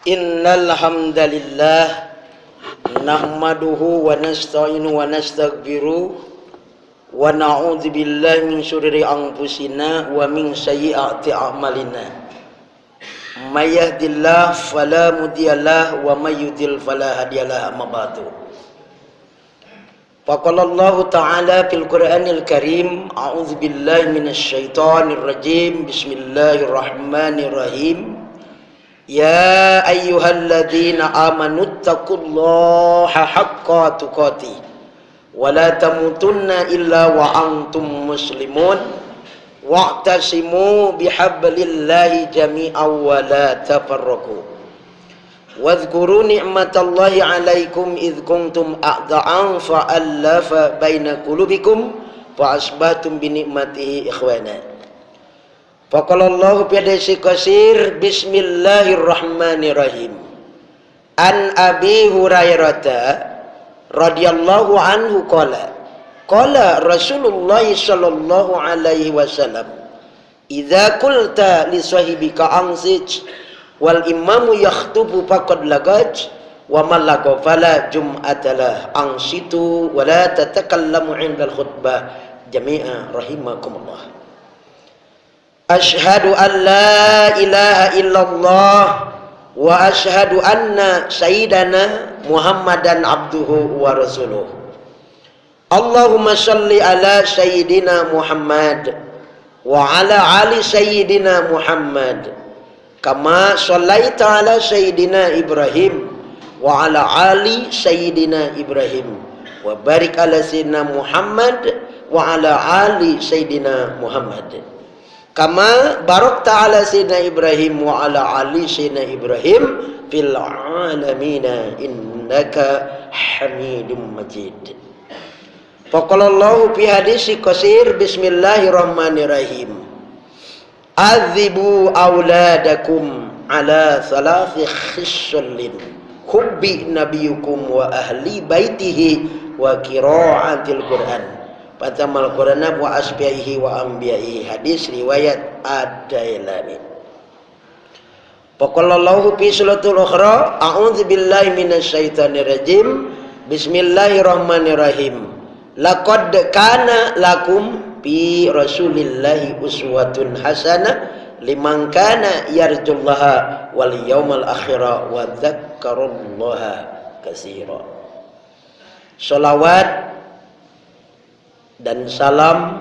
Innal hamdalillah nahmaduhu wa nasta'inu wa nastaghfiruh wa na'udzu billahi min syururi anfusina wa min sayyiati a'malina. May yahdihillahu fala mudhillalah wa may yudhlil fala hadiyalah. Amma ba'du. Faqala Allah Ta'ala fil Qur'anil Karim, a'udzu billahi minasy syaithanir rajim. Bismillahirrahmanirrahim. Ya ayyuhalladzina amanu taqullaha haqqa tuqatih wa la tamutunna illa wa antum muslimun wa'tasimu bihablillahi jami'an wa la tafarraqu wadhkuru ni'matallahi 'alaikum idh kuntum a'da'an fa'alafa baina qulubikum fa asbahatum bi ni'matihi ikhwana. Faqalallahu fi hadisi qasir. Bismillahirrahmanirrahim. An Abi Hurairah radhiyallahu anhu qala Rasulullah sallallahu alaihi wasallam, idza qulta li sahibika ansij wal imamu yakhutubu faqad lagaj wa man laga fala jum'atalah ansitu wa la tatakallamu 'indal khutbah jami'a rahimakumullah. Ashhadu an la ilaha illallah wa ashhadu anna sayyidana Muhammadan abduhu wa rasuluh. Allahumma salli ala sayyidina Muhammad wa ala ali sayyidina Muhammad kama sallaita ala sayyidina Ibrahim wa ala ali sayyidina Ibrahim wa barik ala sayyidina Muhammad wa ala ali sayyidina Muhammad kama barakta ala sayyidina Ibrahim wa ala ali sayyidina Ibrahim fil alamina innaka hamidum majid. Faqalallahu fi hadisi qasir. Bismillahirrahmanirrahim. Adzibu auladakum ala thalathi khislin hubbi nabiyukum wa ahli baitihi wa qiraatil Qur'an Fatamal Qur'ana wa asbihi wa anbiyahi. Hadis riwayat Ad-Dailami. Faqalallahu fi suratul ukhra, a'udzu billahi minasyaitonir rajim. Bismillahirrahmanirrahim. Laqad kana lakum fi rasulillahi uswatun hasanah liman kana yarjullaha wal yawmal akhira wa dzakkarullaha katsira. Shalawat dan salam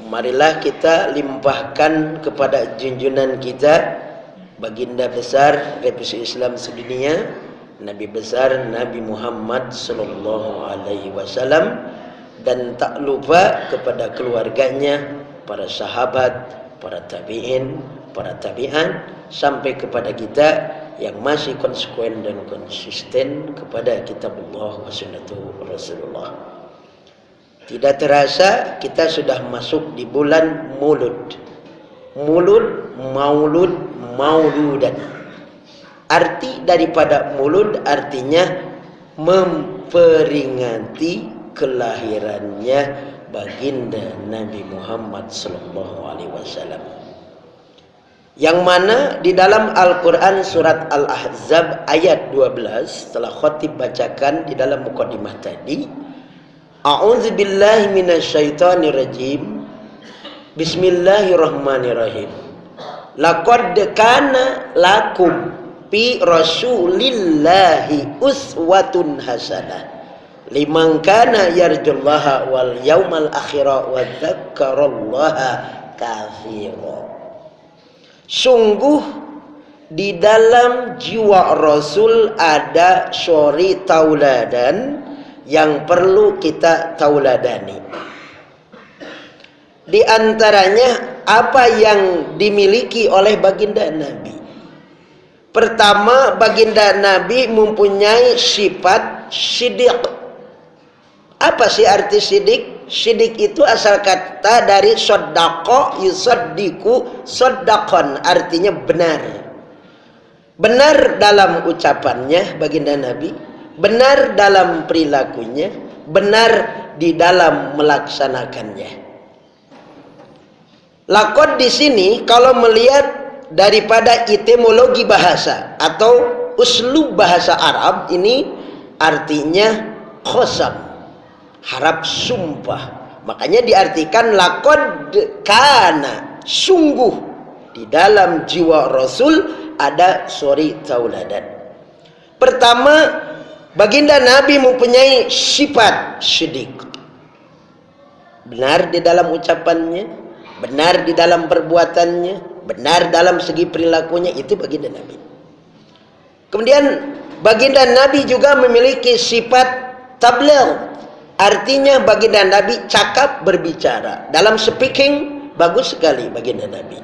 marilah kita limpahkan kepada junjungan kita, baginda besar Republik Islam sedunia, Nabi besar Nabi Muhammad sallallahu alaihi wasallam, dan tak lupa kepada keluarganya, para sahabat, para tabi'in, para tabi'an, sampai kepada kita yang masih konsekuen dan konsisten kepada kitabullah wa sunnatu Rasulullah. Tidak terasa kita sudah masuk di bulan Mulud. Mulud, maulud, mauludan. Arti daripada mulud artinya memperingati kelahirannya baginda Nabi Muhammad sallallahu alaihi wasallam. Yang mana di dalam Al-Qur'an surat Al-Ahzab ayat 12 telah khatib bacakan di dalam mukadimah tadi. A'udzu billahi minasyaitonir rajim. Bismillahirrahmanirrahim. Laqad kana lakum fi rasulillahi uswatun hasanah liman kana yarjullaha wal yaumal akhira wa dzakarallaha katsira. Sungguh di dalam jiwa Rasul ada suri tauladan yang perlu kita tauladani. Di antaranya apa yang dimiliki oleh baginda Nabi. Pertama, baginda Nabi mempunyai sifat siddiq. Apa sih arti siddiq? Siddiq itu asal kata dari sodako, yusaddiku, sodakon, artinya benar. Benar dalam ucapannya baginda Nabi, benar dalam perilakunya, benar di dalam melaksanakannya. Lakon di sini kalau melihat daripada etimologi bahasa atau uslub bahasa Arab ini artinya qasam, harap sumpah. Makanya diartikan laqad kana, sungguh di dalam jiwa Rasul ada suri tauladan. Pertama, baginda Nabi mempunyai sifat siddiq. Benar di dalam ucapannya, benar di dalam perbuatannya, benar dalam segi perilakunya, itu baginda Nabi. Kemudian baginda Nabi juga memiliki sifat tabligh. Artinya baginda Nabi cakap berbicara. Dalam speaking bagus sekali baginda Nabi.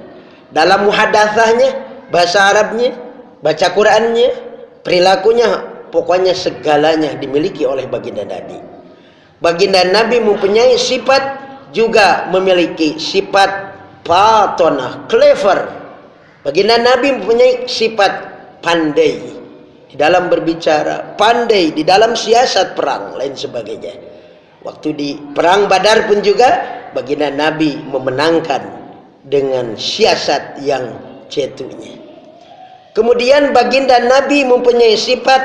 Dalam muhadatsahnya, bahasa Arabnya, baca Qur'annya, perilakunya, pokoknya segalanya dimiliki oleh baginda Nabi. Baginda Nabi mempunyai sifat, juga memiliki sifat patonah, clever. Baginda Nabi mempunyai sifat pandai di dalam berbicara, pandai di dalam siasat perang, lain sebagainya. Waktu di perang Badar pun juga baginda Nabi memenangkan dengan siasat yang cetunya. Kemudian baginda Nabi mempunyai sifat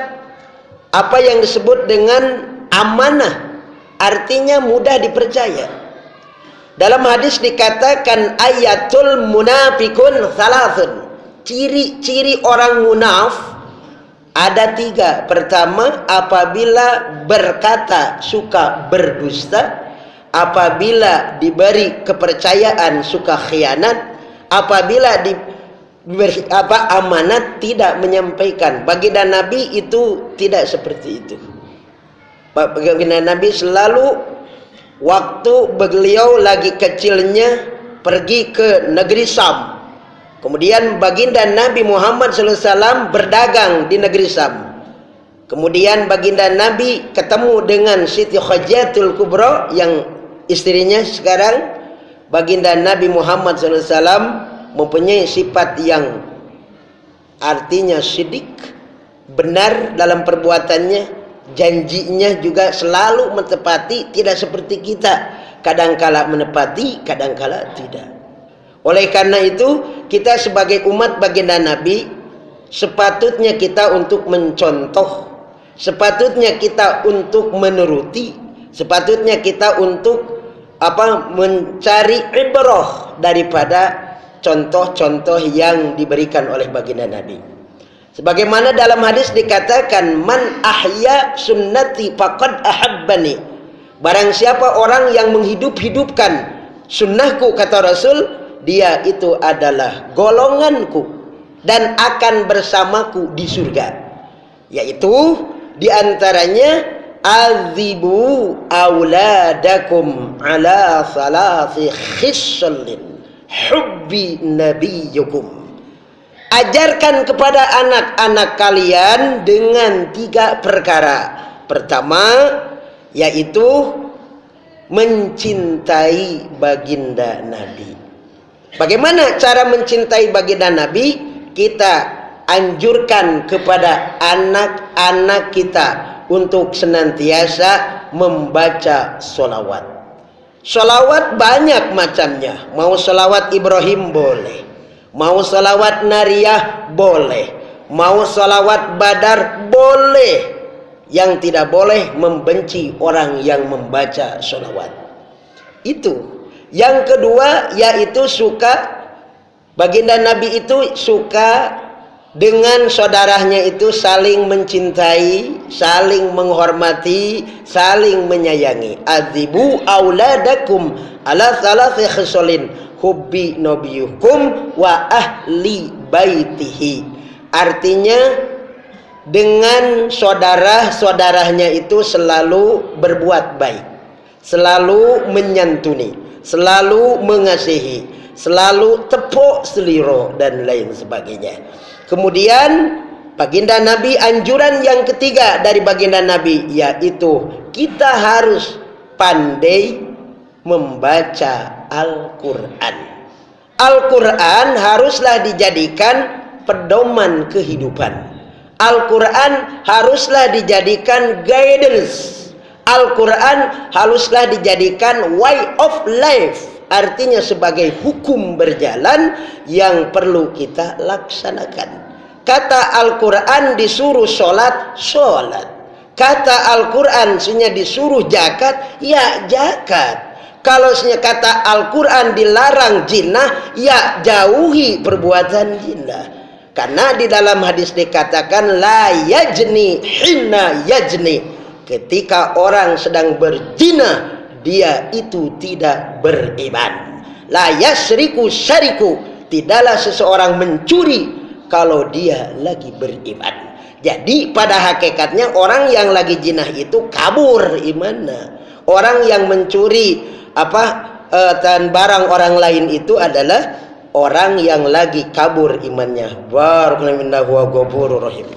apa yang disebut dengan amanah, artinya mudah dipercaya. Dalam hadis dikatakan ayatul munafikun salasun, ciri-ciri orang munaf ada 3. Pertama, apabila berkata suka berdusta, apabila diberi kepercayaan suka khianat, apabila diberi amanat tidak menyampaikan. Baginda Nabi itu tidak seperti itu. Baginda Nabi selalu, waktu beliau lagi kecilnya pergi ke negeri Sam. Kemudian baginda Nabi Muhammad SAW berdagang di negeri Sam. Kemudian baginda Nabi ketemu dengan Siti Khadijatul Kubra yang istrinya sekarang. Baginda Nabi Muhammad SAW mempunyai sifat yang artinya siddiq, benar dalam perbuatannya, janjinya juga selalu menepati, tidak seperti kita, kadangkala menepati, kadangkala tidak. Oleh karena itu, kita sebagai umat baginda Nabi sepatutnya kita untuk mencontoh, sepatutnya kita untuk menuruti, sepatutnya kita untuk mencari ibrah daripada contoh-contoh yang diberikan oleh baginda Nabi. Sebagaimana dalam hadis dikatakan, man ahya sunnati faqad ahabbani. Barang siapa orang yang menghidup-hidupkan sunnahku, kata Rasul, dia itu adalah golonganku dan akan bersamaku di surga. Yaitu diantaranya azibu auladakum ala salasi khislin hubbi nabiyukum. Ajarkan kepada anak-anak kalian dengan 3 perkara. Pertama, yaitu mencintai baginda Nabi. Bagaimana cara mencintai baginda Nabi? Kita anjurkan kepada anak-anak kita untuk senantiasa membaca sholawat. Sholawat banyak macamnya. Mau sholawat Ibrahim boleh, mau sholawat Nariyah boleh, mau sholawat Badar boleh. Yang tidak boleh membenci orang yang membaca sholawat. Itu. Yang kedua, yaitu suka, baginda Nabi itu suka dengan saudaranya itu saling mencintai, saling menghormati, saling menyayangi. Adzibu auladakum ala salasi khisalin hubbi nabiyukum wa ahli baitihi. Artinya dengan saudara-saudaranya itu selalu berbuat baik, selalu menyantuni, selalu mengasihi, selalu tepuk seliro dan lain sebagainya. Kemudian baginda Nabi, anjuran yang ketiga dari baginda Nabi, yaitu kita harus pandai membaca Al-Quran. Al-Quran haruslah dijadikan pedoman kehidupan. Al-Quran haruslah dijadikan guidance. Al-Quran haruslah dijadikan way of life. Artinya sebagai hukum berjalan yang perlu kita laksanakan. Kata Al-Quran disuruh sholat, sholat. Kata Al-Quran disuruh zakat, ya zakat. Kalau kata Al-Quran dilarang jinah, ya jauhi perbuatan jinah. Karena di dalam hadis dikatakan la yajni hina yajni. Ketika orang sedang berzina, dia itu tidak beriman. La yasriku syariku. Tidaklah seseorang mencuri kalau dia lagi beriman. Jadi pada hakikatnya orang yang lagi jinah itu kabur imannya. Orang yang mencuri dan barang orang lain itu adalah orang yang lagi kabur imannya. Barakallahu wa ghafurur rahim.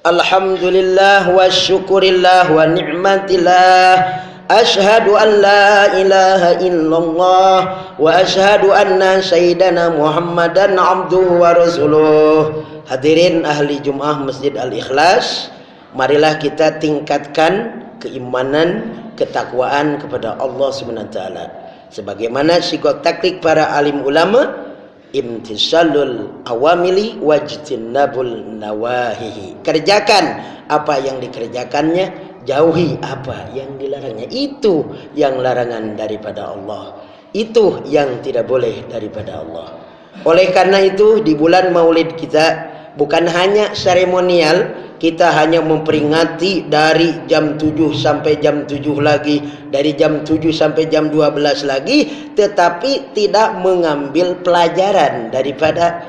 Alhamdulillah wa syukurillah wa ni'matillah. Ashhadu an la ilaha illallah wa ashhadu anna sayyidana Muhammadan abduhu wa rasuluh. Hadirin ahli Jum'ah Masjid Al-Ikhlas, marilah kita tingkatkan keimanan, ketakwaan kepada Allah Subhanahu wa taala. Sebagaimana sikap taklik para alim ulama, imtisalul awamili wajtinabul nawahihi. Kerjakan apa yang dikerjakannya, jauhi apa yang dilarangnya. Itu yang larangan daripada Allah, itu yang tidak boleh daripada Allah. Oleh karena itu di bulan Maulid kita bukan hanya seremonial, kita hanya memperingati dari jam 7 sampai jam 7 lagi, dari jam 7 sampai jam 12 lagi, tetapi tidak mengambil pelajaran daripada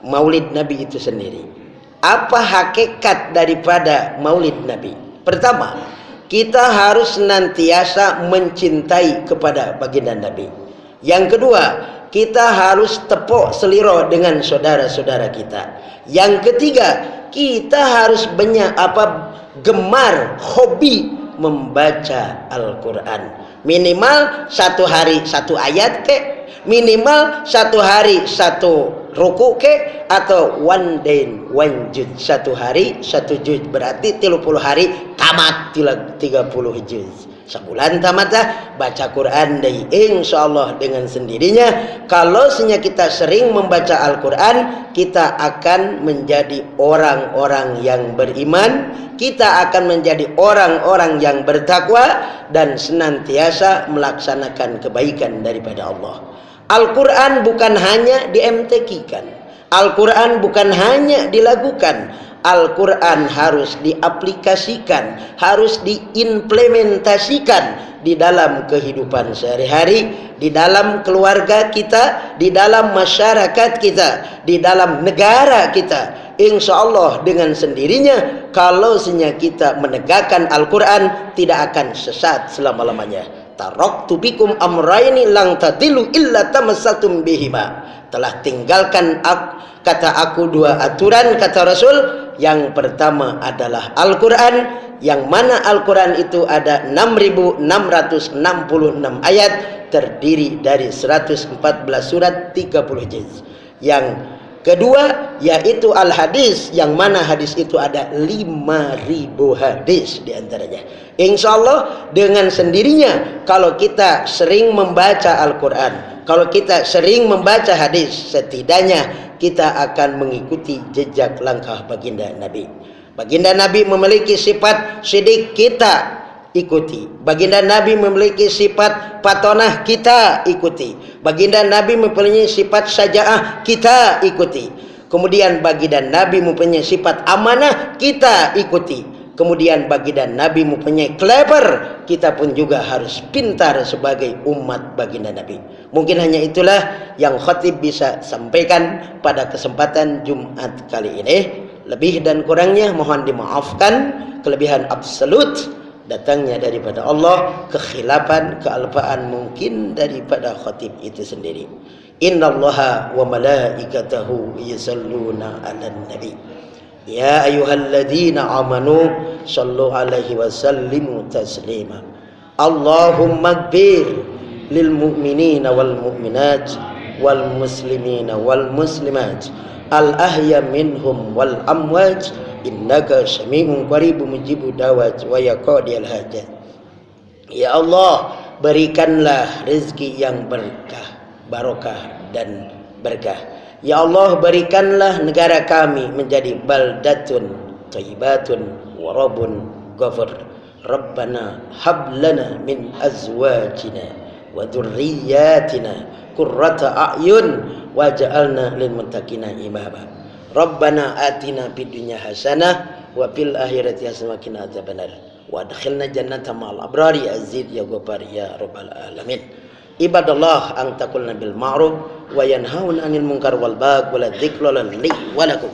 Maulid Nabi itu sendiri. Apa hakikat daripada Maulid Nabi? Pertama, kita harus senantiasa mencintai kepada baginda Nabi. Yang kedua, kita harus tepuk seliro dengan saudara-saudara kita. Yang ketiga, kita harus gemar, hobi membaca Al-Quran. Minimal satu hari satu ayat ke, minimal satu hari satu ruku ke, atau one day one juz, satu hari satu juz, berarti 30 hari tamat 30 juz. Sebulan tamatlah baca Quran dari insyaallah dengan sendirinya. Kalau kita sering membaca Al-Quran, kita akan menjadi orang-orang yang beriman, kita akan menjadi orang-orang yang bertakwa dan senantiasa melaksanakan kebaikan daripada Allah. Al-Quran bukan hanya di-MTQ-kan, Al-Quran bukan hanya dilakukan, Al-Quran harus diaplikasikan, harus diimplementasikan di dalam kehidupan sehari-hari, di dalam keluarga kita, di dalam masyarakat kita, di dalam negara kita. Insya Allah dengan sendirinya, kalau kita menegakkan Al-Quran, tidak akan sesat selama-lamanya. Taraktu bikum amraini lang tadilu illa tamassatum bihima. Telah tinggalkan kata aku dua aturan, kata Rasul. Yang pertama adalah Al-Quran, yang mana Al-Quran itu ada 6.666 ayat, terdiri dari 114 surat, 30 juz. Yang kedua yaitu Al-Hadis, yang mana hadis itu ada 5.000 hadis diantaranya. Insya Allah dengan sendirinya, kalau kita sering membaca Al-Quran, kalau kita sering membaca hadis, setidaknya kita akan mengikuti jejak langkah baginda Nabi. Baginda Nabi memiliki sifat sidik, kita ikuti. Baginda Nabi memiliki sifat patonah, kita ikuti. Baginda Nabi mempunyai sifat syaja'ah, kita ikuti. Kemudian baginda Nabi mempunyai sifat amanah, kita ikuti. Kemudian baginda Nabi mempunyai clever, kita pun juga harus pintar sebagai umat baginda Nabi. Mungkin hanya itulah yang khatib bisa sampaikan pada kesempatan Jumat kali ini. Lebih dan kurangnya mohon dimaafkan. Kelebihan absolut datangnya daripada Allah, kekhilafan, kealpaan mungkin daripada khatib itu sendiri. Innallaha wa malaikatahu yusalluna 'alan nabi. Ya ayyuhalladzina amanu sallu alaihi wa sallimu taslima. Allahumma ighfir lil mu'minina wal mu'minat wal muslimina wal muslimat al ahya minhum wal amwat innaka sami'un qaribun mujibud da'wat wa yaqdiyal hajat. Ya Allah, berikanlah rezeki yang barokah dan berkah. Ya Allah, berikanlah negara kami menjadi baldatun thayyibatun wa rabbun ghafur. Rabbana hab lana min azwajina wa dzurriyyatina qurrata a'yun waj'alna lil muttaqina imama. Rabbana atina fid dunya hasanah wa fil akhirati hasanah wa qina adzabannar. Wa adkhilna jannata ma'al abrari azid ya ghaffar ya rabbal alamin. Ibadallah ang taqulna bil ma'ruf wa yanhauna 'anil munkar wal baghi wa la dzikra li wa lakum.